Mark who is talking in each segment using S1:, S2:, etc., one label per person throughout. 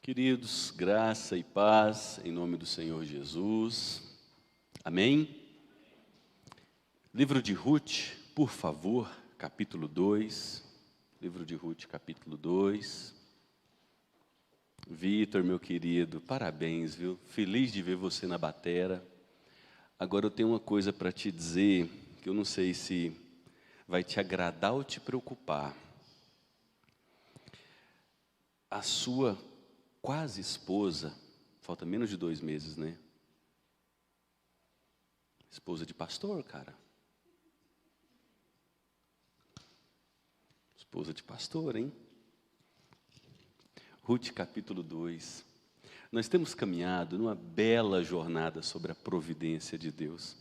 S1: Queridos, graça e paz em nome do Senhor Jesus. Amém? Livro de Ruth, por favor, capítulo 2. Livro de Ruth, capítulo 2. Vitor, meu querido, parabéns, viu? Feliz de ver você na batera. Agora eu tenho uma coisa para te dizer, que eu não sei se vai te agradar ou te preocupar. A sua quase esposa, falta menos de 2 meses, né? Esposa de pastor, cara. Esposa de pastor, hein? Ruth, capítulo 2. Nós temos caminhado numa bela jornada sobre a providência de Deus.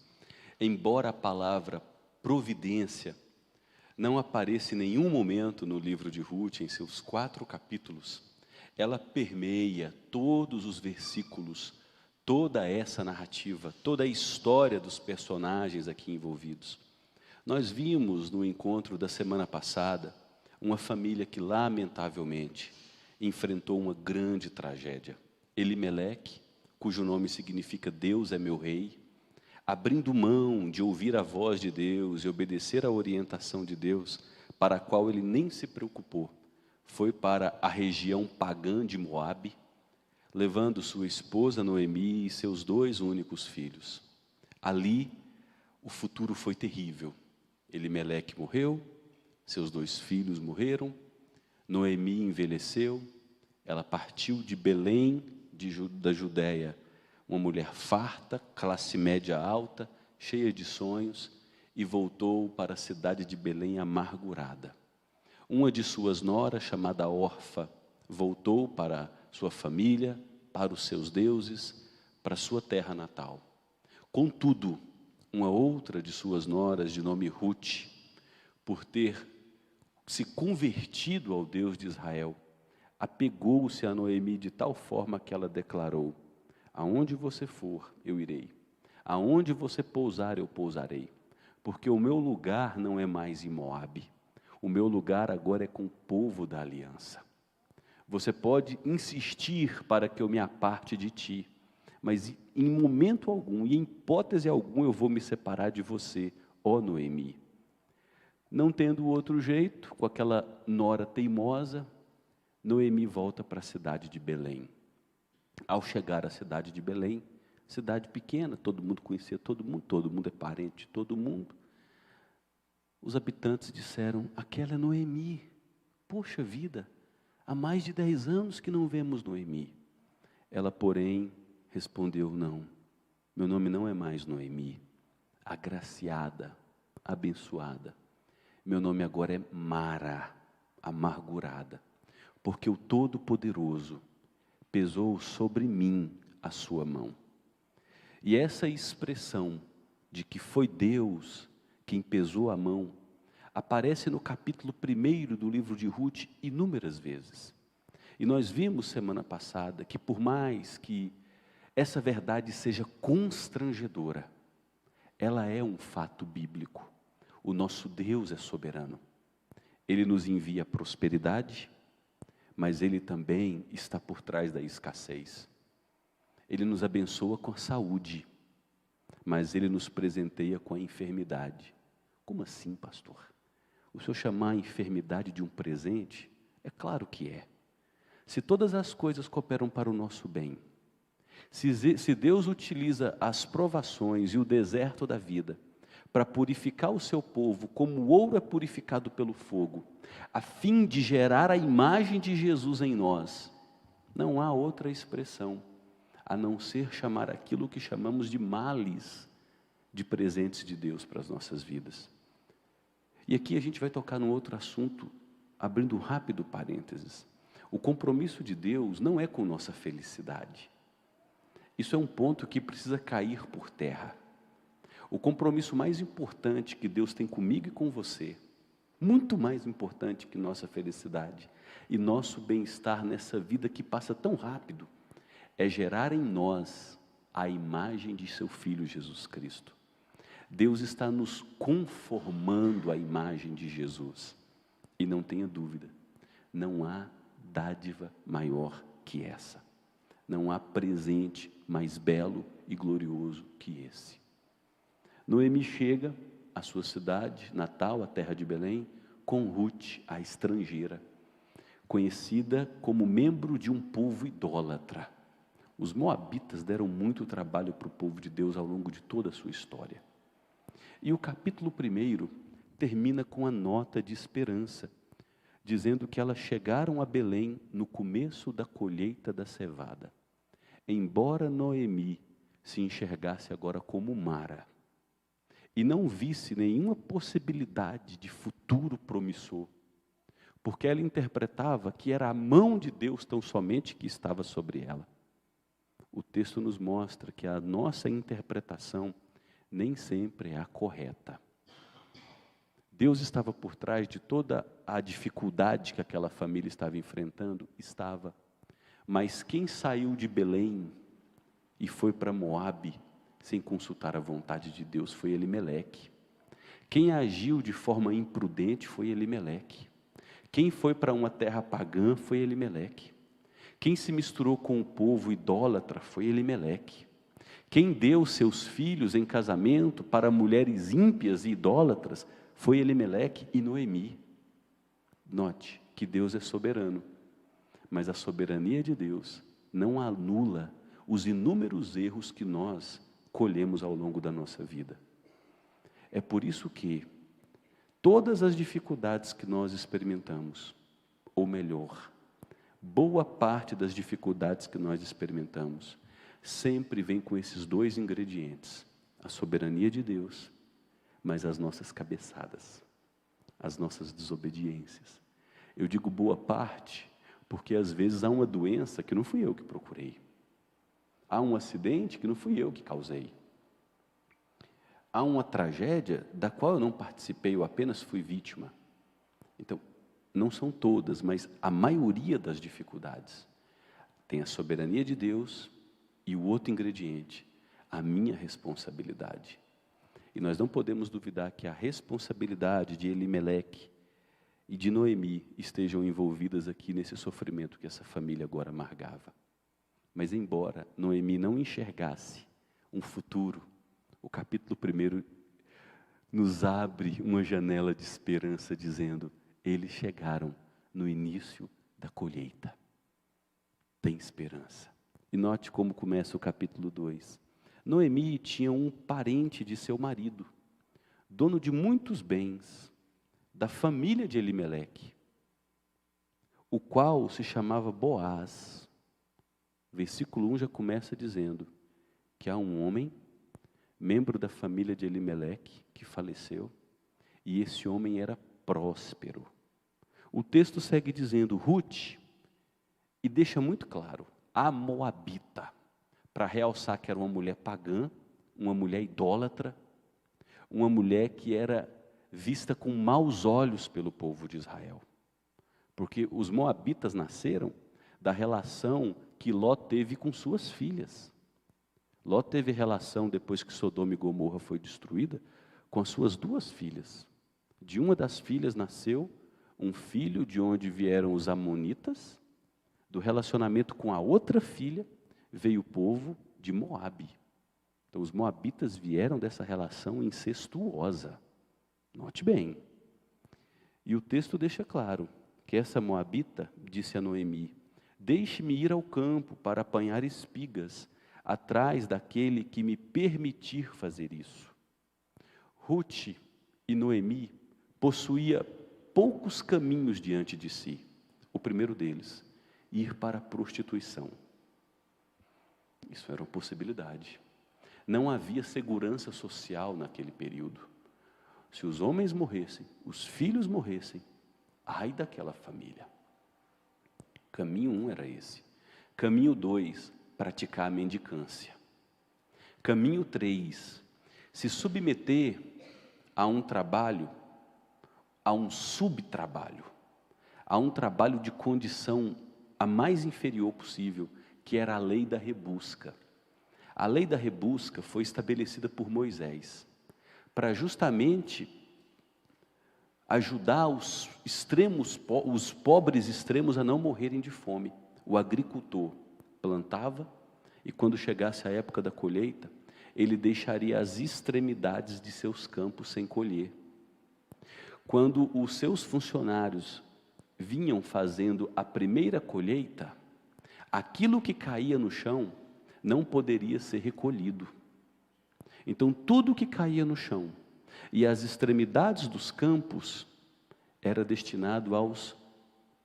S1: Embora a palavra providência não apareça em nenhum momento no livro de Ruth, em seus 4 capítulos, ela permeia todos os versículos, toda essa narrativa, toda a história dos personagens aqui envolvidos. Nós vimos no encontro da semana passada uma família que lamentavelmente enfrentou uma grande tragédia. Elimeleque, cujo nome significa Deus é meu rei, abrindo mão de ouvir a voz de Deus e obedecer à orientação de Deus, para a qual ele nem se preocupou, foi para a região pagã de Moabe, levando sua esposa Noemi e seus 2 únicos filhos. Ali, o futuro foi terrível. Elimeleque morreu, seus 2 filhos morreram, Noemi envelheceu, ela partiu de Belém, da Judéia, uma mulher farta, classe média alta, cheia de sonhos, e voltou para a cidade de Belém amargurada. Uma de suas noras, chamada Orfa, voltou para sua família, para os seus deuses, para sua terra natal. Contudo, uma outra de suas noras, de nome Ruth, por ter se convertido ao Deus de Israel, apegou-se a Noemi de tal forma que ela declarou: aonde você for, eu irei. Aonde você pousar, eu pousarei. Porque o meu lugar não é mais em Moabe. O meu lugar agora é com o povo da aliança. Você pode insistir para que eu me aparte de ti, mas em momento algum, e em hipótese alguma, eu vou me separar de você, ó Noemi. Não tendo outro jeito, com aquela nora teimosa, Noemi volta para a cidade de Belém. Ao chegar à cidade de Belém, cidade pequena, todo mundo conhecia todo mundo é parente de todo mundo. Os habitantes disseram: aquela é Noemi. Poxa vida, há mais de 10 anos que não vemos Noemi. Ela, porém, respondeu: não, meu nome não é mais Noemi, agraciada, abençoada. Meu nome agora é Mara, amargurada, porque o Todo-Poderoso pesou sobre mim a sua mão. E essa expressão de que foi Deus quem pesou a mão, aparece no capítulo 1 do livro de Ruth inúmeras vezes. E nós vimos semana passada que por mais que essa verdade seja constrangedora, ela é um fato bíblico. O nosso Deus é soberano. Ele nos envia prosperidade, mas Ele também está por trás da escassez. Ele nos abençoa com a saúde, mas Ele nos presenteia com a enfermidade. Como assim, pastor? O senhor chamar a enfermidade de um presente? É claro que é. Se todas as coisas cooperam para o nosso bem, se Deus utiliza as provações e o deserto da vida para purificar o seu povo, como o ouro é purificado pelo fogo, a fim de gerar a imagem de Jesus em nós, não há outra expressão a não ser chamar aquilo que chamamos de males de presentes de Deus para as nossas vidas. E aqui a gente vai tocar num outro assunto, abrindo um rápido parênteses. O compromisso de Deus não é com nossa felicidade. Isso é um ponto que precisa cair por terra. O compromisso mais importante que Deus tem comigo e com você, muito mais importante que nossa felicidade e nosso bem-estar nessa vida que passa tão rápido, é gerar em nós a imagem de seu Filho Jesus Cristo. Deus está nos conformando à imagem de Jesus. E não tenha dúvida, não há dádiva maior que essa. Não há presente mais belo e glorioso que esse. Noemi chega à sua cidade natal, a terra de Belém, com Ruth, a estrangeira, conhecida como membro de um povo idólatra. Os moabitas deram muito trabalho para o povo de Deus ao longo de toda a sua história. E o capítulo 1 termina com a nota de esperança, dizendo que elas chegaram a Belém no começo da colheita da cevada. Embora Noemi se enxergasse agora como Mara, e não visse nenhuma possibilidade de futuro promissor, porque ela interpretava que era a mão de Deus tão somente que estava sobre ela. O texto nos mostra que a nossa interpretação nem sempre é a correta. Deus estava por trás de toda a dificuldade que aquela família estava enfrentando, estava. Mas quem saiu de Belém e foi para Moabe sem consultar a vontade de Deus foi Elimeleque. Quem agiu de forma imprudente foi Elimeleque. Quem foi para uma terra pagã foi Elimeleque. Quem se misturou com o povo idólatra foi Elimeleque. Quem deu seus filhos em casamento para mulheres ímpias e idólatras foi Elimeleque e Noemi. Note que Deus é soberano, mas a soberania de Deus não anula os inúmeros erros que nós colhemos ao longo da nossa vida. É por isso que todas as dificuldades que nós experimentamos, ou melhor, boa parte das dificuldades que nós experimentamos, sempre vem com esses dois ingredientes: a soberania de Deus, mas as nossas cabeçadas, as nossas desobediências. Eu digo boa parte, porque às vezes há uma doença que não fui eu que procurei. Há um acidente que não fui eu que causei. Há uma tragédia da qual eu não participei, eu apenas fui vítima. Então, não são todas, mas a maioria das dificuldades tem a soberania de Deus e o outro ingrediente, a minha responsabilidade. E nós não podemos duvidar que a responsabilidade de Elimeleque e de Noemi estejam envolvidas aqui nesse sofrimento que essa família agora amargava. Mas embora Noemi não enxergasse um futuro, o capítulo 1 nos abre uma janela de esperança dizendo: eles chegaram no início da colheita. Tem esperança. E note como começa o capítulo 2. Noemi tinha um parente de seu marido, dono de muitos bens, da família de Elimeleque, o qual se chamava Boaz. Versículo 1 já começa dizendo que há um homem, membro da família de Elimeleque, que faleceu, e esse homem era próspero. O texto segue dizendo, Ruth, e deixa muito claro, a moabita, para realçar que era uma mulher pagã, uma mulher idólatra, uma mulher que era vista com maus olhos pelo povo de Israel. Porque os moabitas nasceram da relação que Ló teve com suas filhas. Ló teve relação, depois que Sodoma e Gomorra foi destruída, com as suas duas filhas. De uma das filhas nasceu um filho de onde vieram os amonitas, do relacionamento com a outra filha veio o povo de Moabe. Então os moabitas vieram dessa relação incestuosa. Note bem. E o texto deixa claro que essa moabita disse a Noemi: deixe-me ir ao campo para apanhar espigas, atrás daquele que me permitir fazer isso. Ruth e Noemi possuía poucos caminhos diante de si. O primeiro deles, ir para a prostituição. Isso era uma possibilidade. Não havia segurança social naquele período. Se os homens morressem, os filhos morressem, ai daquela família. Caminho 1 era esse. Caminho 2, praticar a mendicância. Caminho 3, se submeter a um trabalho, a um subtrabalho, a um trabalho de condição a mais inferior possível, que era a lei da rebusca. A lei da rebusca foi estabelecida por Moisés, para justamente ajudar os pobres extremos a não morrerem de fome. o agricultor plantava e quando chegasse a época da colheita, ele deixaria as extremidades de seus campos sem colher. Quando os seus funcionários vinham fazendo a primeira colheita, aquilo que caía no chão não poderia ser recolhido. Então, tudo que caía no chão e as extremidades dos campos era destinado aos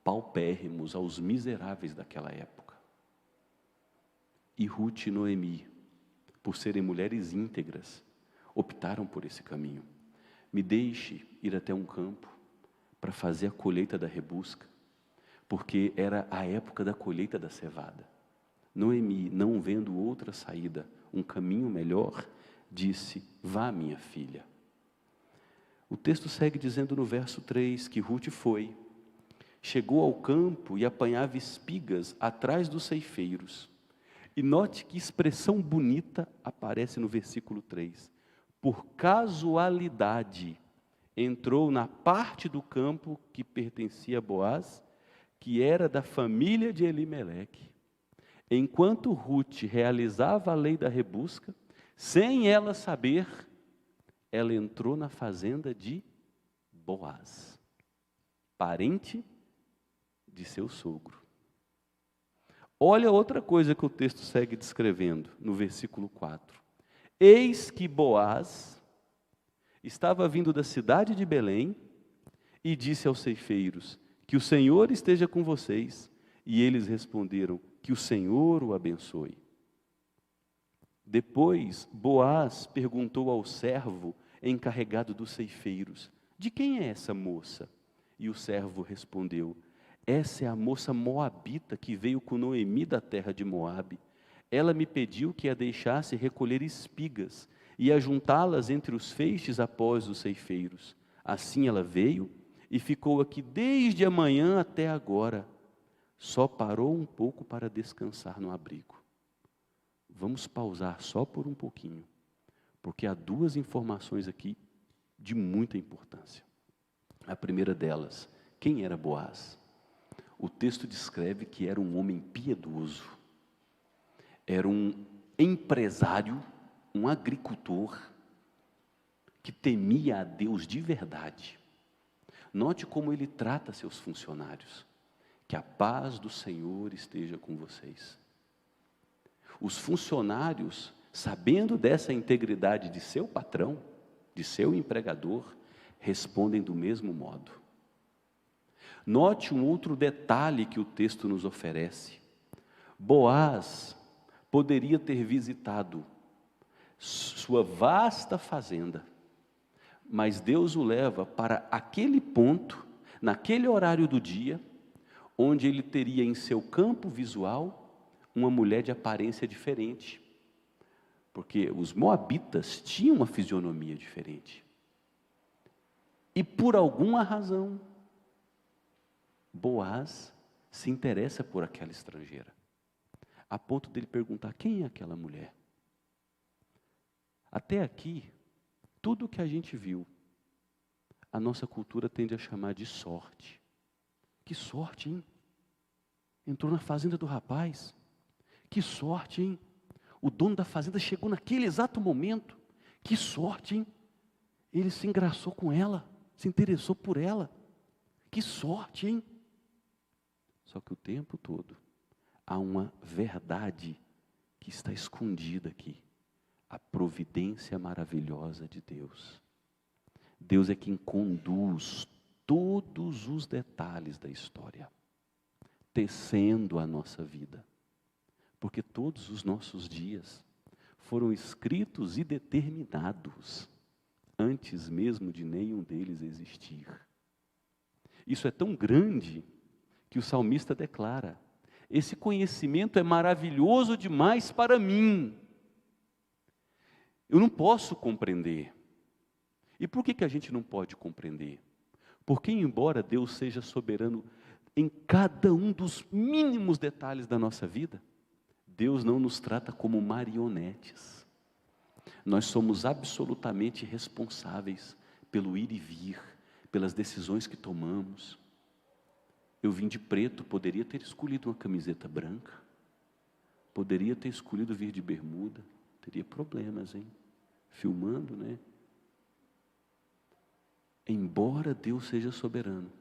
S1: paupérrimos, aos miseráveis daquela época. E Ruth e Noemi, por serem mulheres íntegras, optaram por esse caminho. Me deixe ir até um campo para fazer a colheita da rebusca, porque era a época da colheita da cevada. Noemi, não vendo outra saída, um caminho melhor, disse: vá, minha filha. O texto segue dizendo no verso 3 que Ruth foi, chegou ao campo e apanhava espigas atrás dos ceifeiros. E note que expressão bonita aparece no versículo 3. Por casualidade, entrou na parte do campo que pertencia a Boaz, que era da família de Elimeleque. Enquanto Ruth realizava a lei da rebusca, sem ela saber, ela entrou na fazenda de Boaz, parente de seu sogro. Olha outra coisa que o texto segue descrevendo, no versículo 4. Eis que Boaz estava vindo da cidade de Belém e disse aos ceifeiros: que o Senhor esteja com vocês. E eles responderam: que o Senhor o abençoe. Depois, Boaz perguntou ao servo encarregado dos ceifeiros: de quem é essa moça? E o servo respondeu: essa é a moça moabita que veio com Noemi da terra de Moabe. Ela me pediu que a deixasse recolher espigas e ajuntá-las entre os feixes após os ceifeiros. Assim ela veio e ficou aqui desde a manhã até agora. Só parou um pouco para descansar no abrigo. Vamos pausar só por um pouquinho, porque há duas informações aqui de muita importância. A primeira delas, quem era Boaz? O texto descreve que era um homem piedoso, era um empresário, um agricultor, que temia a Deus de verdade. Note como ele trata seus funcionários: que a paz do Senhor esteja com vocês. Os funcionários, sabendo dessa integridade de seu patrão, de seu empregador, respondem do mesmo modo. Note um outro detalhe que o texto nos oferece. Boaz poderia ter visitado sua vasta fazenda, mas Deus o leva para aquele ponto, naquele horário do dia, onde ele teria em seu campo visual uma mulher de aparência diferente, porque os moabitas tinham uma fisionomia diferente. E por alguma razão, Boaz se interessa por aquela estrangeira, a ponto dele perguntar: quem é aquela mulher? Até aqui, tudo o que a gente viu, a nossa cultura tende a chamar de sorte. Que sorte, hein? Entrou na fazenda do rapaz. Que sorte, hein? O dono da fazenda chegou naquele exato momento. Que sorte, hein? Ele se engraçou com ela, se interessou por ela. Que sorte, hein? Só que o tempo todo há uma verdade que está escondida aqui: a providência maravilhosa de Deus. Deus é quem conduz todos os detalhes da história, tecendo a nossa vida, porque todos os nossos dias foram escritos e determinados antes mesmo de nenhum deles existir. Isso é tão grande que o salmista declara: esse conhecimento é maravilhoso demais para mim. Eu não posso compreender. E por que a gente não pode compreender? Porque, embora Deus seja soberano em cada um dos mínimos detalhes da nossa vida, Deus não nos trata como marionetes. Nós somos absolutamente responsáveis pelo ir e vir, pelas decisões que tomamos. Eu vim de preto, poderia ter escolhido uma camiseta branca, poderia ter escolhido vir de bermuda, teria problemas, hein? Filmando, né? Embora Deus seja soberano,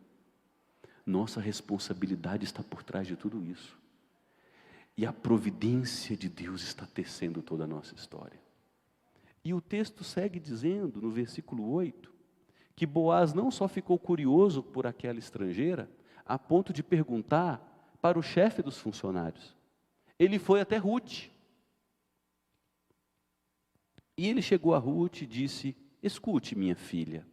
S1: nossa responsabilidade está por trás de tudo isso. E a providência de Deus está tecendo toda a nossa história. E o texto segue dizendo, no versículo 8, que Boaz não só ficou curioso por aquela estrangeira, a ponto de perguntar para o chefe dos funcionários. Ele foi até Ruth. E ele chegou a Ruth e disse: escute, minha filha.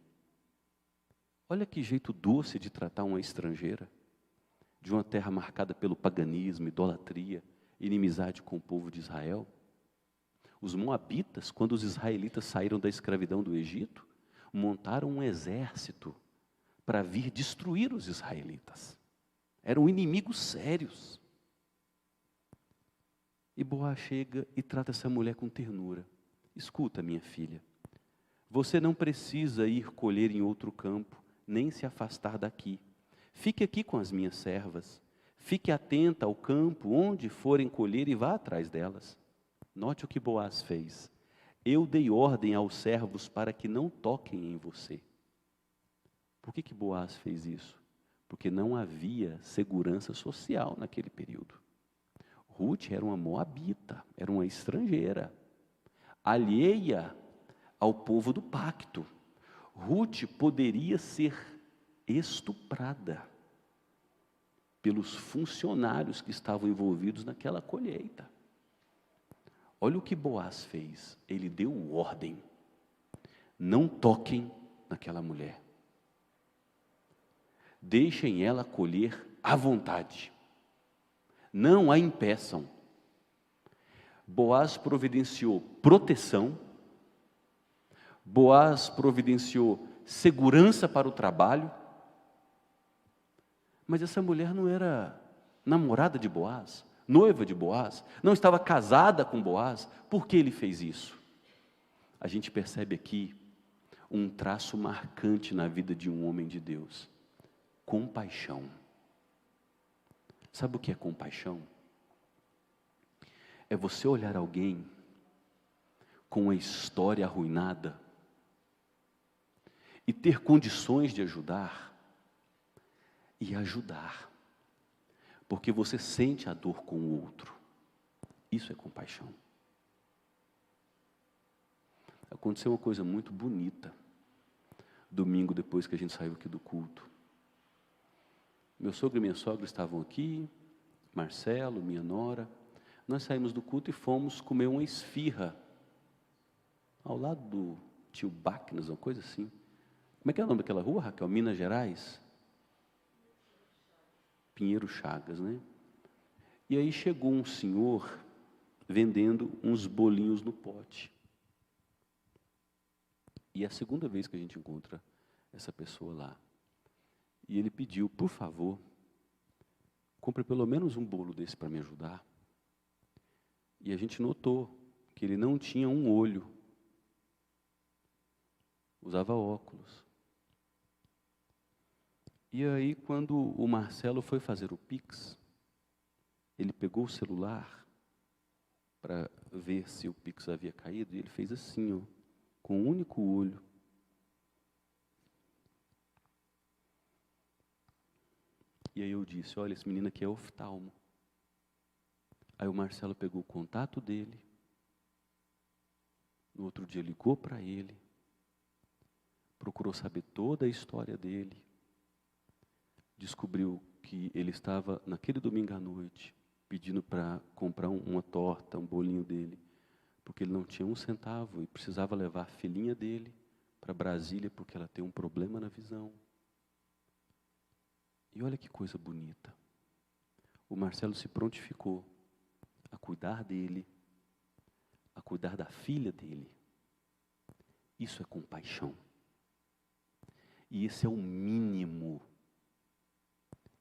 S1: Olha que jeito doce de tratar uma estrangeira, de uma terra marcada pelo paganismo, idolatria, inimizade com o povo de Israel. Os moabitas, quando os israelitas saíram da escravidão do Egito, montaram um exército para vir destruir os israelitas. Eram inimigos sérios. E Boaz chega e trata essa mulher com ternura. Escuta, minha filha, você não precisa ir colher em outro campo, nem se afastar daqui. Fique aqui com as minhas servas. Fique atenta ao campo, onde forem colher, e vá atrás delas. Note o que Boaz fez. Eu dei ordem aos servos para que não toquem em você. Por que Boaz fez isso? Porque não havia segurança social naquele período. Ruth era uma moabita, era uma estrangeira, alheia ao povo do pacto. Ruth poderia ser estuprada pelos funcionários que estavam envolvidos naquela colheita. Olha o que Boaz fez. Ele deu ordem: não toquem naquela mulher. Deixem ela colher à vontade. Não a impeçam. Boaz providenciou proteção. Boaz providenciou segurança para o trabalho. Mas essa mulher não era namorada de Boaz, noiva de Boaz, não estava casada com Boaz. Por que ele fez isso? A gente percebe aqui um traço marcante na vida de um homem de Deus: compaixão. Sabe o que é compaixão? É você olhar alguém com a história arruinada e ter condições de ajudar, e ajudar, porque você sente a dor com o outro. Isso é compaixão. Aconteceu uma coisa muito bonita domingo, depois que a gente saiu aqui do culto. Meu sogro e minha sogra estavam aqui, Marcelo, minha nora. Nós saímos do culto e fomos comer uma esfirra ao lado do tio Bacnas, uma coisa assim. Como é que é o nome daquela rua, Raquel? Minas Gerais? Pinheiro Chagas, né? E aí chegou um senhor vendendo uns bolinhos no pote. E é a segunda vez que a gente encontra essa pessoa lá. E ele pediu: por favor, compre pelo menos um bolo desse para me ajudar. E a gente notou que ele não tinha um olho. Usava óculos. E aí, quando o Marcelo foi fazer o Pix, ele pegou o celular para ver se o Pix havia caído, e ele fez assim, ó, com um único olho. E aí eu disse: olha, esse menino aqui é oftalmo. Aí o Marcelo pegou o contato dele, no outro dia ligou para ele, procurou saber toda a história dele, descobriu que ele estava, naquele domingo à noite, pedindo para comprar uma torta, um bolinho dele, porque ele não tinha um centavo e precisava levar a filhinha dele para Brasília, porque ela tem um problema na visão. E olha que coisa bonita. O Marcelo se prontificou a cuidar dele, a cuidar da filha dele. Isso é compaixão. E esse é o mínimo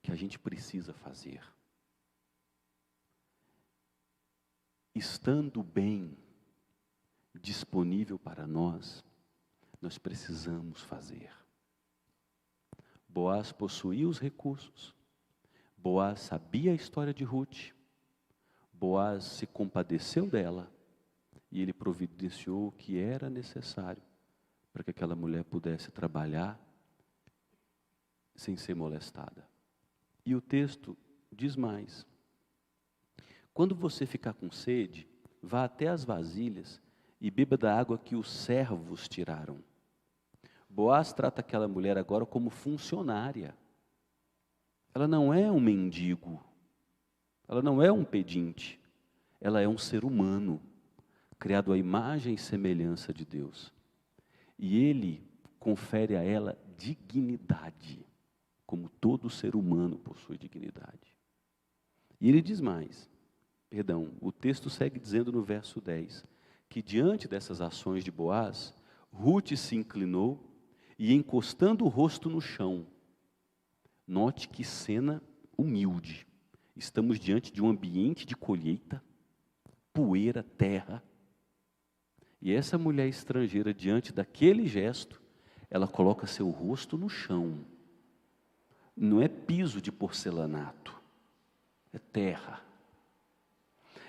S1: que a gente precisa fazer. Estando bem disponível para nós, nós precisamos fazer. Boaz possuía os recursos, Boaz sabia a história de Ruth, Boaz se compadeceu dela e ele providenciou o que era necessário para que aquela mulher pudesse trabalhar sem ser molestada. E o texto diz mais: quando você ficar com sede, vá até as vasilhas e beba da água que os servos tiraram. Boaz trata aquela mulher agora como funcionária. Ela não é um mendigo, ela não é um pedinte, ela é um ser humano, criado à imagem e semelhança de Deus. E Ele confere a ela dignidade, como todo ser humano possui dignidade. E Ele diz mais, o texto segue dizendo no verso 10, que diante dessas ações de Boaz, Ruth se inclinou e encostando o rosto no chão, note que cena humilde, estamos diante de um ambiente de colheita, poeira, terra, e essa mulher estrangeira, diante daquele gesto, ela coloca seu rosto no chão, não é piso de porcelanato, é terra,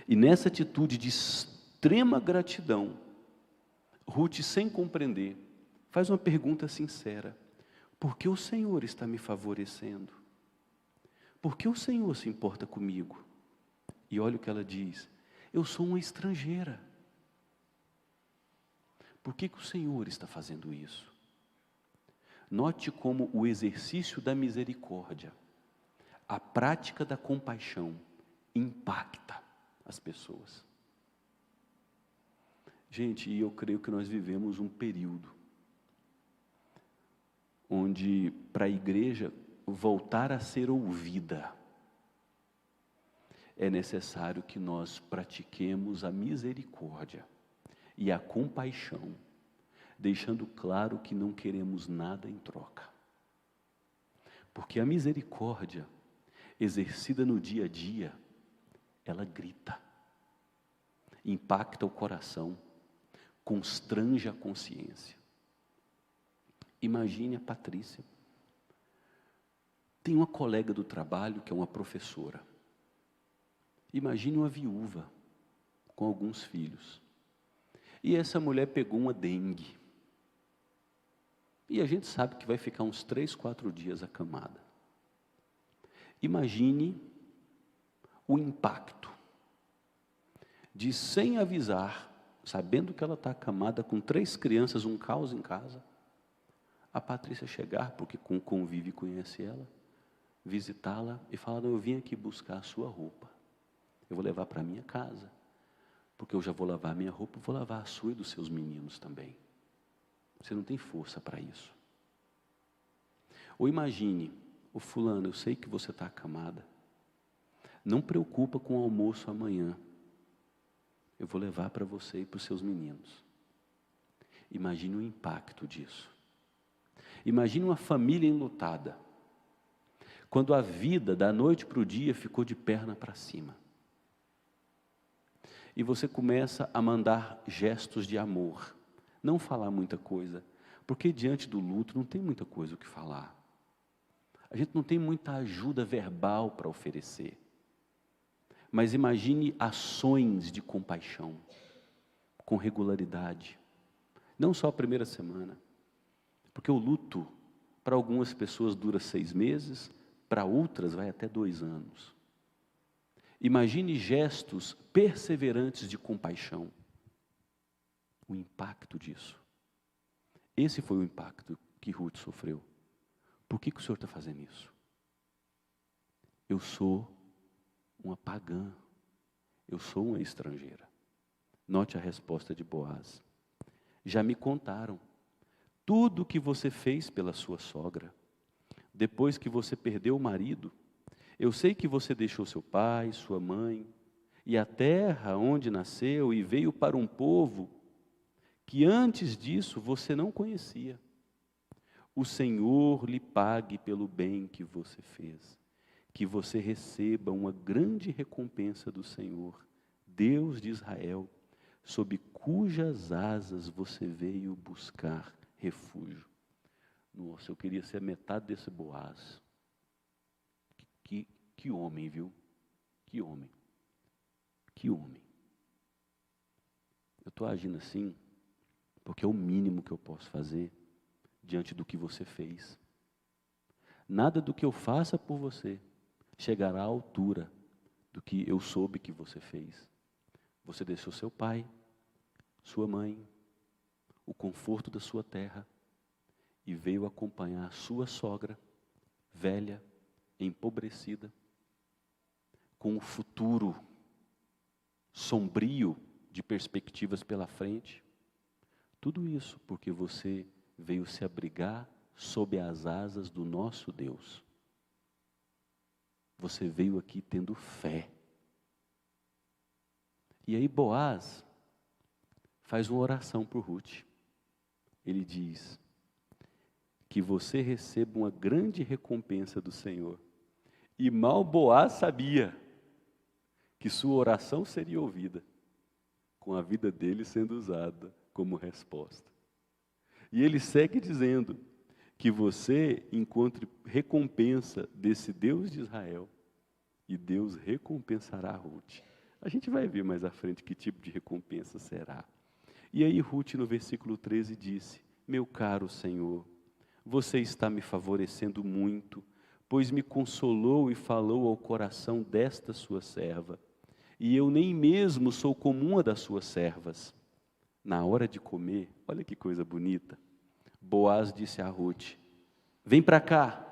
S1: e nessa atitude de extrema gratidão, Ruth, sem compreender, faz uma pergunta sincera: por que o Senhor está me favorecendo? Por que o Senhor se importa comigo? E olha o que ela diz: eu sou uma estrangeira. Por que o Senhor está fazendo isso? Note como o exercício da misericórdia, a prática da compaixão, impacta as pessoas. Gente, e eu creio que nós vivemos um período onde, para a igreja voltar a ser ouvida, é necessário que nós pratiquemos a misericórdia e a compaixão, deixando claro que não queremos nada em troca. Porque a misericórdia, exercida no dia a dia, ela grita, impacta o coração, constrange a consciência. Imagine a Patrícia. Tem uma colega do trabalho que é uma professora. Imagine uma viúva com alguns filhos. E essa mulher pegou uma dengue. E a gente sabe que vai ficar uns 3, 4 dias acamada. Imagine o impacto de, sem avisar, sabendo que ela está acamada com 3 crianças, um caos em casa, a Patrícia chegar, porque convive e conhece ela, visitá-la e falar: não, eu vim aqui buscar a sua roupa, eu vou levar para a minha casa, porque eu já vou lavar a minha roupa, vou lavar a sua e dos seus meninos também. Você não tem força para isso. Ou imagine: ô fulano, eu sei que você está acamada, não preocupa com o almoço amanhã, eu vou levar para você e para os seus meninos. Imagine o impacto disso. Imagine uma família enlutada, quando a vida da noite para o dia ficou de perna para cima. E você começa a mandar gestos de amor, não falar muita coisa, porque diante do luto não tem muita coisa o que falar. A gente não tem muita ajuda verbal para oferecer. Mas imagine ações de compaixão, com regularidade. Não só a primeira semana, porque o luto, para algumas pessoas dura 6 meses, para outras vai até 2 anos. Imagine gestos perseverantes de compaixão. O impacto disso. Esse foi o impacto que Ruth sofreu. Por que o Senhor está fazendo isso? Eu sou uma pagã. Eu sou uma estrangeira. Note a resposta de Boaz. Já me contaram tudo o que você fez pela sua sogra. Depois que você perdeu o marido, eu sei que você deixou seu pai, sua mãe, e a terra onde nasceu, e veio para um povo que antes disso você não conhecia. O Senhor lhe pague pelo bem que você fez, que você receba uma grande recompensa do Senhor, Deus de Israel, sob cujas asas você veio buscar refúgio. Nossa, eu queria ser a metade desse Boaz. Que Que homem, viu? Que homem. Que homem. Eu estou agindo assim porque é o mínimo que eu posso fazer diante do que você fez. Nada do que eu faça por você chegará à altura do que eu soube que você fez. Você deixou seu pai, sua mãe, o conforto da sua terra e veio acompanhar sua sogra, velha, empobrecida, com um futuro sombrio de perspectivas pela frente. Tudo isso porque você veio se abrigar sob as asas do nosso Deus. Você veio aqui tendo fé. E aí Boaz faz uma oração por Ruth. Ele diz que você receba uma grande recompensa do Senhor. E mal Boaz sabia que sua oração seria ouvida, com a vida dele sendo usada como resposta. E ele segue dizendo que você encontre recompensa desse Deus de Israel, e Deus recompensará Ruth. A gente vai ver mais à frente que tipo de recompensa será. E aí Ruth, no versículo 13, disse: meu caro Senhor, você está me favorecendo muito, pois me consolou e falou ao coração desta sua serva. E eu nem mesmo sou como uma das suas servas. Na hora de comer, olha que coisa bonita, Boaz disse a Ruth: vem para cá.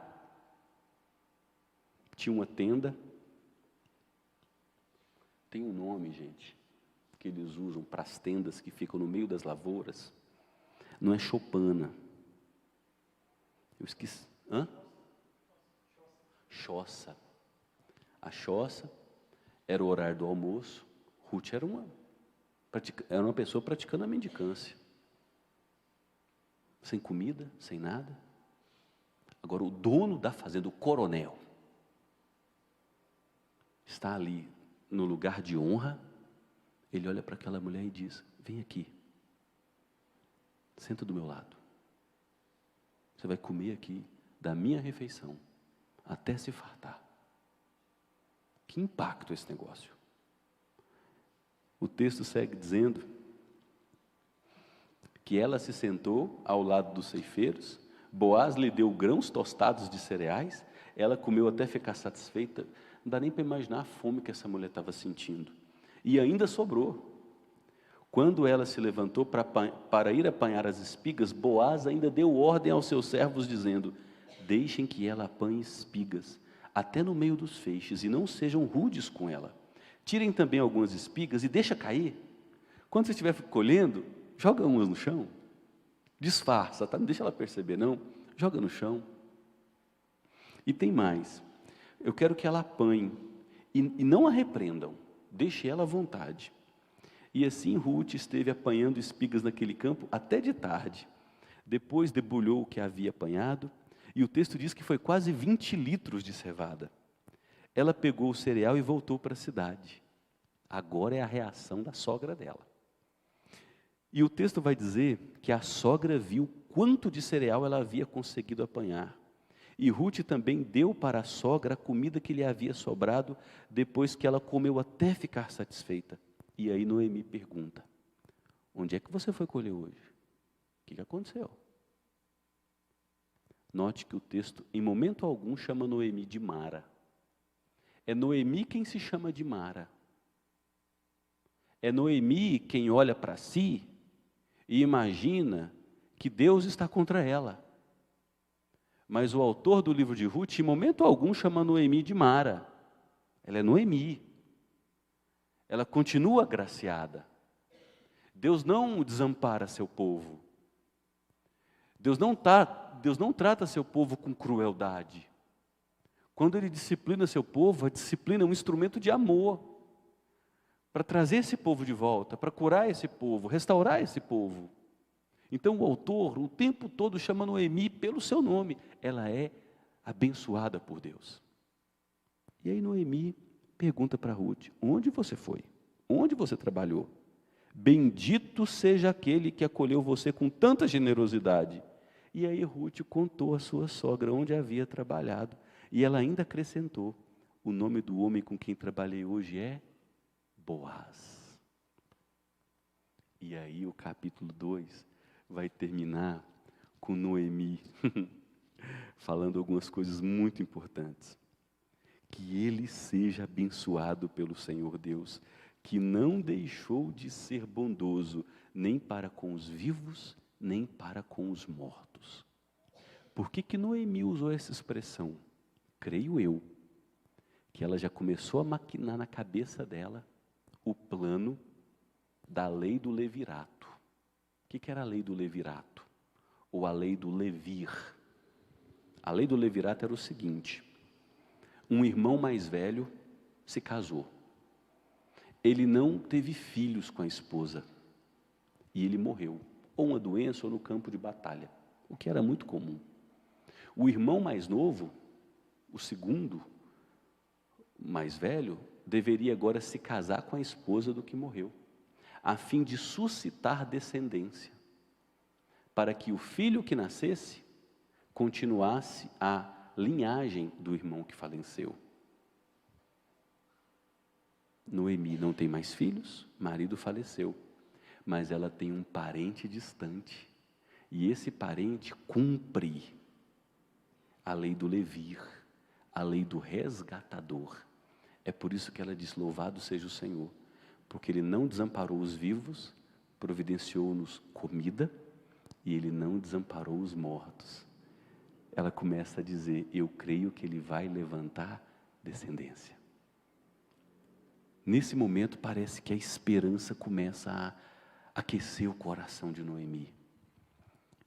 S1: Tinha uma tenda, tem um nome, gente, que eles usam para as tendas que ficam no meio das lavouras. Não é choupana. Eu esqueci. Hã? Choça. A choça era o horário do almoço. Ruth era uma pessoa praticando a mendicância. Sem comida, sem nada. Agora o dono da fazenda, o coronel, está ali no lugar de honra. Ele olha para aquela mulher e diz: vem aqui, senta do meu lado. Você vai comer aqui da minha refeição até se fartar. Que impacto esse negócio. O texto segue dizendo que ela se sentou ao lado dos ceifeiros, Boaz lhe deu grãos tostados de cereais, ela comeu até ficar satisfeita. Não dá nem para imaginar a fome que essa mulher estava sentindo. E ainda sobrou. Quando ela se levantou para ir apanhar as espigas, Boaz ainda deu ordem aos seus servos, dizendo: deixem que ela apanhe espigas, até no meio dos feixes, e não sejam rudes com ela. Tirem também algumas espigas e deixa cair. Quando você estiver colhendo, joga umas no chão. Disfarça, tá? Não deixa ela perceber, não. Joga no chão. E tem mais. Eu quero que ela apanhe e não a repreendam. Deixe ela à vontade. E assim Ruth esteve apanhando espigas naquele campo até de tarde. Depois debulhou o que havia apanhado, e o texto diz que foi quase 20 litros de cevada. Ela pegou o cereal e voltou para a cidade. Agora é a reação da sogra dela. E o texto vai dizer que a sogra viu quanto de cereal ela havia conseguido apanhar. E Ruth também deu para a sogra a comida que lhe havia sobrado, depois que ela comeu até ficar satisfeita. E aí Noemi pergunta: onde é que você foi colher hoje? O que aconteceu? Note que o texto, em momento algum, chama Noemi de Mara. É Noemi quem se chama de Mara. É Noemi quem olha para si e imagina que Deus está contra ela. Mas o autor do livro de Ruth, em momento algum, chama Noemi de Mara. Ela é Noemi. Ela continua agraciada. Deus não desampara seu povo. Deus não trata seu povo com crueldade. Quando Ele disciplina seu povo, a disciplina é um instrumento de amor, para trazer esse povo de volta, para curar esse povo, restaurar esse povo. Então o autor, o tempo todo, chama Noemi pelo seu nome. Ela é abençoada por Deus. E aí Noemi pergunta para Ruth: onde você foi? Onde você trabalhou? Bendito seja aquele que acolheu você com tanta generosidade. E aí Ruth contou à sua sogra onde havia trabalhado. E ela ainda acrescentou: o nome do homem com quem trabalhei hoje é Boaz. E aí o capítulo 2 vai terminar com Noemi falando algumas coisas muito importantes. Que ele seja abençoado pelo Senhor Deus, que não deixou de ser bondoso, nem para com os vivos, nem para com os mortos. Por que Noemi usou essa expressão? Creio eu, que ela já começou a maquinar na cabeça dela o plano da lei do levirato. O que era a lei do levirato? Ou a lei do levir? A lei do levirato era o seguinte: um irmão mais velho se casou. Ele não teve filhos com a esposa. E ele morreu. Ou uma doença ou no campo de batalha. O que era muito comum. O irmão mais novo, o segundo, mais velho, deveria agora se casar com a esposa do que morreu, a fim de suscitar descendência, para que o filho que nascesse continuasse a linhagem do irmão que faleceu. Noemi não tem mais filhos, marido faleceu, mas ela tem um parente distante, e esse parente cumpre a lei do levir, a lei do resgatador. É por isso que ela diz: louvado seja o Senhor, porque Ele não desamparou os vivos, providenciou-nos comida, e Ele não desamparou os mortos. Ela começa a dizer: eu creio que Ele vai levantar descendência. Nesse momento parece que a esperança começa a aquecer o coração de Noemi.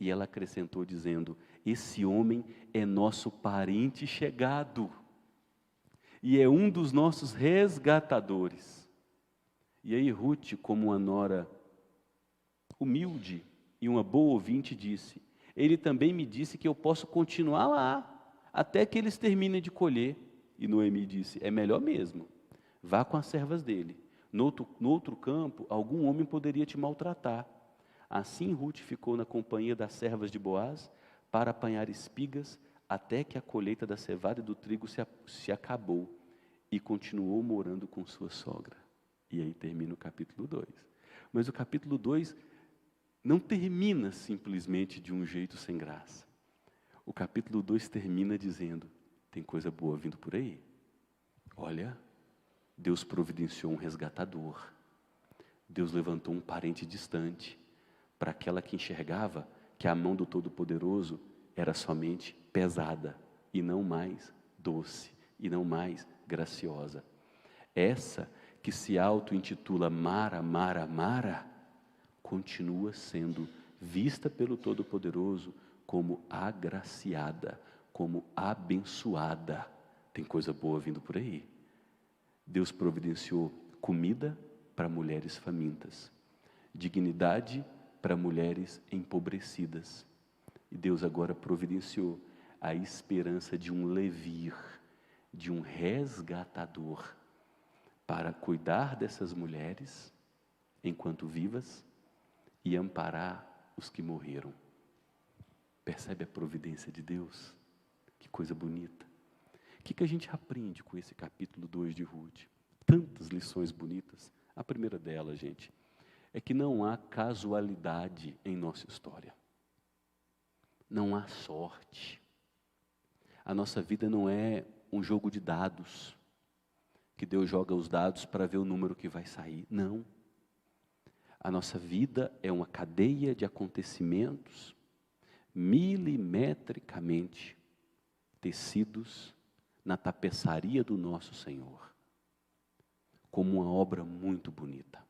S1: E ela acrescentou dizendo: esse homem é nosso parente chegado, e é um dos nossos resgatadores. E aí Ruth, como uma nora humilde e uma boa ouvinte, disse: ele também me disse que eu posso continuar lá, até que eles terminem de colher. E Noemi disse: é melhor mesmo, vá com as servas dele. No outro campo, algum homem poderia te maltratar. Assim Ruth ficou na companhia das servas de Boaz, para apanhar espigas, até que a colheita da cevada e do trigo se acabou, e continuou morando com sua sogra. E aí termina o capítulo 2. Mas o capítulo 2 não termina simplesmente de um jeito sem graça. O capítulo 2 termina dizendo: tem coisa boa vindo por aí. Olha, Deus providenciou um resgatador. Deus levantou um parente distante, para aquela que enxergava que a mão do Todo-Poderoso era somente pesada, e não mais doce, e não mais graciosa. Essa que se auto-intitula Mara, Mara, Mara, continua sendo vista pelo Todo-Poderoso como agraciada, como abençoada. Tem coisa boa vindo por aí. Deus providenciou comida para mulheres famintas, dignidade para mulheres empobrecidas. E Deus agora providenciou a esperança de um levir, de um resgatador, para cuidar dessas mulheres enquanto vivas e amparar os que morreram. Percebe a providência de Deus? Que coisa bonita. O que a gente aprende com esse capítulo 2 de Ruth? Tantas lições bonitas. A primeira delas, gente, é que não há casualidade em nossa história. Não há sorte. A nossa vida não é um jogo de dados, que Deus joga os dados para ver o número que vai sair. Não. A nossa vida é uma cadeia de acontecimentos milimetricamente tecidos na tapeçaria do nosso Senhor, como uma obra muito bonita.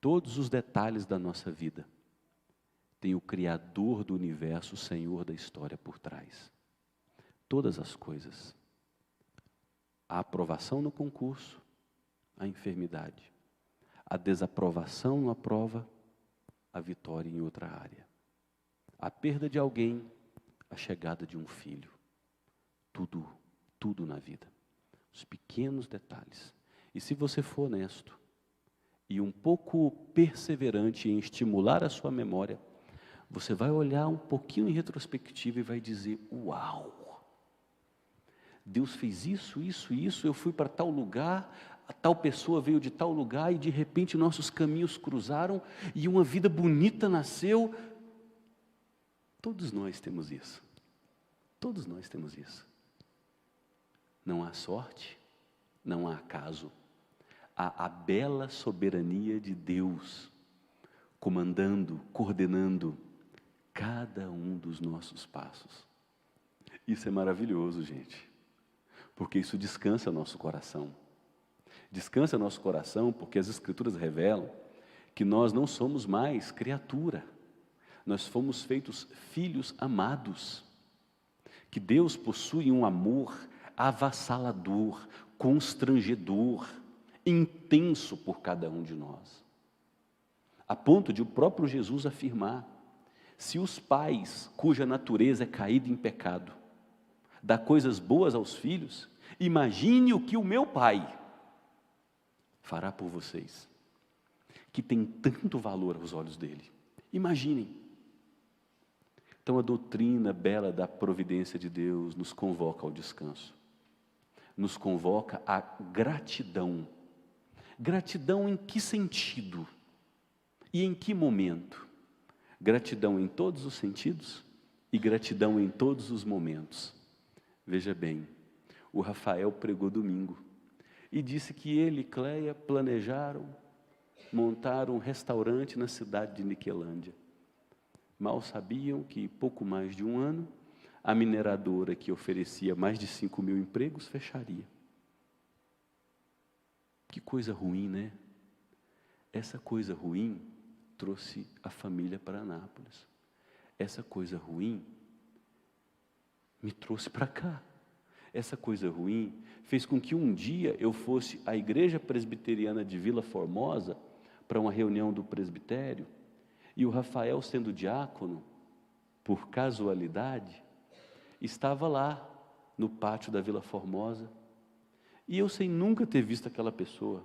S1: Todos os detalhes da nossa vida tem o Criador do universo, o Senhor da história por trás. Todas as coisas. A aprovação no concurso, a enfermidade. A desaprovação na prova, a vitória em outra área. A perda de alguém, a chegada de um filho. Tudo na vida. Os pequenos detalhes. E se você for honesto e um pouco perseverante em estimular a sua memória, você vai olhar um pouquinho em retrospectiva e vai dizer: uau! Deus fez isso, isso, isso, eu fui para tal lugar, a tal pessoa veio de tal lugar e de repente nossos caminhos cruzaram e uma vida bonita nasceu. Todos nós temos isso. Todos nós temos isso. Não há sorte, não há acaso. Há a bela soberania de Deus, comandando, coordenando cada um dos nossos passos. Isso é maravilhoso, gente, porque isso descansa nosso coração. Descansa nosso coração porque as Escrituras revelam que nós não somos mais criatura, nós fomos feitos filhos amados, que Deus possui um amor avassalador, constrangedor, intenso por cada um de nós, a ponto de o próprio Jesus afirmar: se os pais cuja natureza é caída em pecado dá coisas boas aos filhos, imagine o que o meu Pai fará por vocês, que tem tanto valor aos olhos dele. Imaginem. Então a doutrina bela da providência de Deus nos convoca ao descanso, nos convoca à gratidão. Gratidão em que sentido? E em que momento? Gratidão em todos os sentidos e gratidão em todos os momentos. Veja bem, o Rafael pregou domingo e disse que ele e Cleia planejaram montar um restaurante na cidade de Niquelândia. Mal sabiam que, pouco mais de um ano, a mineradora que oferecia mais de 5.000 empregos fecharia. Que coisa ruim, né? Essa coisa ruim trouxe a família para Anápolis. Essa coisa ruim me trouxe para cá. Essa coisa ruim fez com que um dia eu fosse à Igreja Presbiteriana de Vila Formosa para uma reunião do presbitério, e o Rafael, sendo diácono, por casualidade, estava lá no pátio da Vila Formosa, e eu sem nunca ter visto aquela pessoa.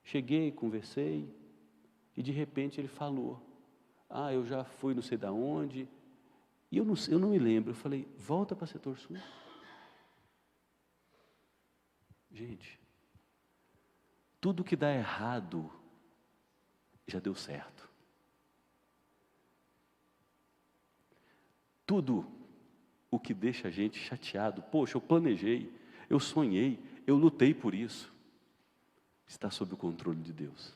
S1: Cheguei, conversei, e de repente ele falou: ah, eu já fui não sei de onde, e eu não me lembro. Eu falei: volta para Setor Sul. Gente, tudo que dá errado já deu certo. Tudo o que deixa a gente chateado, poxa, eu planejei, eu sonhei, eu lutei por isso, está sob o controle de Deus.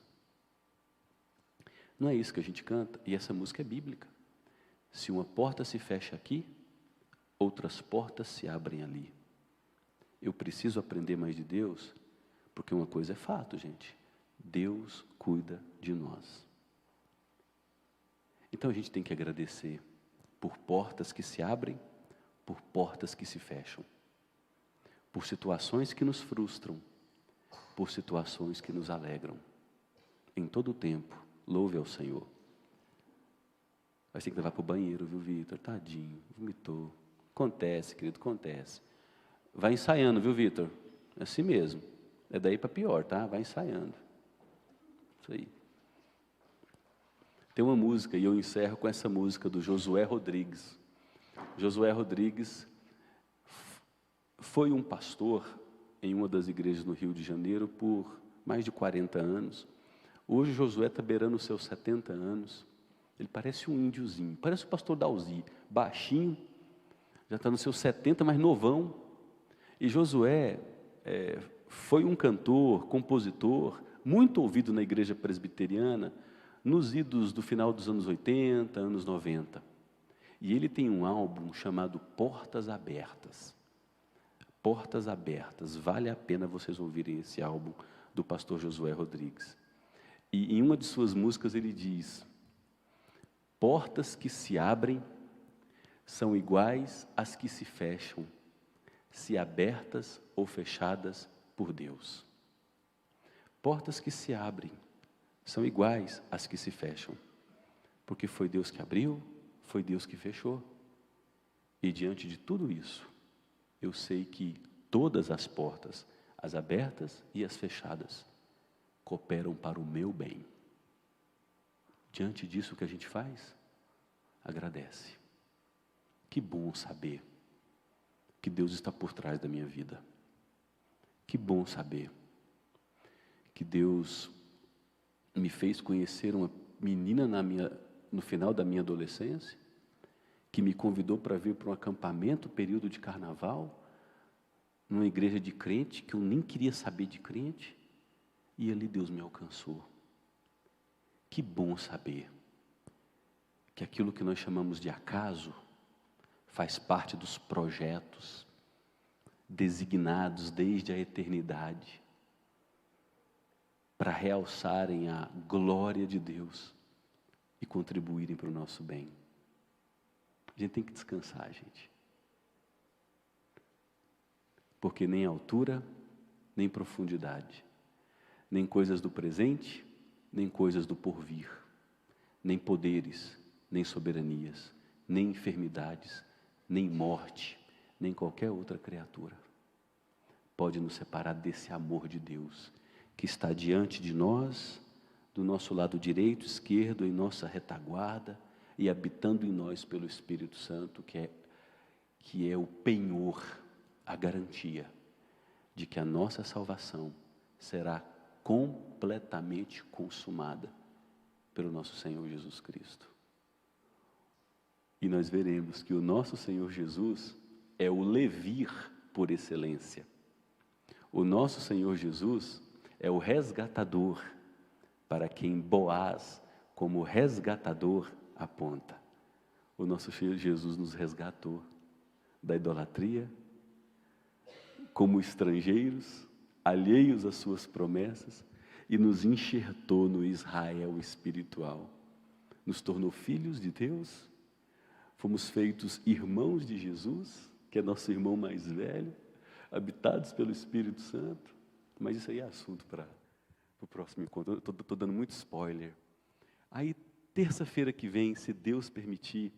S1: Não é isso que a gente canta? E essa música é bíblica. Se uma porta se fecha aqui, outras portas se abrem ali. Eu preciso aprender mais de Deus, porque uma coisa é fato, gente: Deus cuida de nós. Então a gente tem que agradecer por portas que se abrem, por portas que se fecham, por situações que nos frustram, por situações que nos alegram. Em todo o tempo, louve ao Senhor. Vai ter que levar para o banheiro, viu, Vitor? Tadinho, vomitou. Acontece, querido, acontece. Vai ensaiando, viu, Vitor? É assim mesmo. É daí para pior, tá? Vai ensaiando. Isso aí. Tem uma música, e eu encerro com essa música do Josué Rodrigues. Josué Rodrigues foi um pastor em uma das igrejas no Rio de Janeiro por mais de 40 anos. Hoje Josué está beirando os seus 70 anos. Ele parece um índiozinho, parece o pastor Dalzi, baixinho, já está nos seus 70, mas novão. E Josué foi um cantor, compositor, muito ouvido na igreja presbiteriana, nos idos do final dos anos 80, anos 90. E ele tem um álbum chamado Portas Abertas. Portas Abertas, vale a pena vocês ouvirem esse álbum do pastor Josué Rodrigues. E em uma de suas músicas ele diz: portas que se abrem são iguais às que se fecham, se abertas ou fechadas por Deus. Portas que se abrem são iguais às que se fecham, porque foi Deus que abriu, foi Deus que fechou. E diante de tudo isso, eu sei que todas as portas, as abertas e as fechadas, cooperam para o meu bem. Diante disso, o que a gente faz? Agradece. Que bom saber que Deus está por trás da minha vida. Que bom saber que Deus me fez conhecer uma menina no final da minha adolescência, que me convidou para vir para um acampamento, período de carnaval, numa igreja de crente, que eu nem queria saber de crente, e ali Deus me alcançou. Que bom saber que aquilo que nós chamamos de acaso faz parte dos projetos designados desde a eternidade para realçarem a glória de Deus e contribuírem para o nosso bem. A gente tem que descansar, gente. Porque nem altura, nem profundidade, nem coisas do presente, nem coisas do porvir, nem poderes, nem soberanias, nem enfermidades, nem morte, nem qualquer outra criatura pode nos separar desse amor de Deus, que está diante de nós, do nosso lado direito, esquerdo, em nossa retaguarda, e habitando em nós pelo Espírito Santo, que é o penhor, a garantia de que a nossa salvação será completamente consumada pelo nosso Senhor Jesus Cristo. E nós veremos que o nosso Senhor Jesus é o levir por excelência. O nosso Senhor Jesus é o resgatador, para quem Boaz, como resgatador, aponta. O nosso Senhor Jesus nos resgatou da idolatria, como estrangeiros, alheios às suas promessas, e nos enxertou no Israel espiritual. Nos tornou filhos de Deus, fomos feitos irmãos de Jesus, que é nosso irmão mais velho, habitados pelo Espírito Santo. Mas isso aí é assunto para o próximo encontro. Estou dando muito spoiler. Aí, terça-feira que vem, se Deus permitir,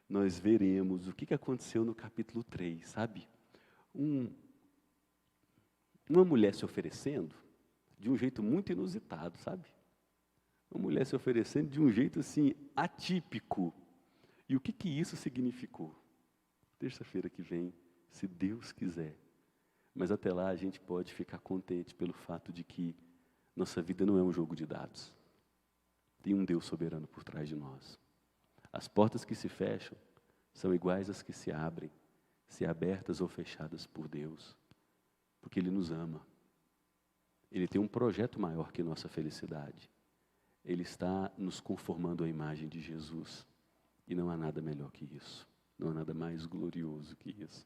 S1: nós veremos o que aconteceu no capítulo 3, sabe? Uma mulher se oferecendo de um jeito muito inusitado, sabe? Uma mulher se oferecendo de um jeito assim, atípico. E o que isso significou? Terça-feira que vem, se Deus quiser. Mas até lá a gente pode ficar contente pelo fato de que nossa vida não é um jogo de dados. Tem um Deus soberano por trás de nós. As portas que se fecham são iguais às que se abrem, se abertas ou fechadas por Deus, porque Ele nos ama. Ele tem um projeto maior que nossa felicidade. Ele está nos conformando à imagem de Jesus. E não há nada melhor que isso. Não há nada mais glorioso que isso.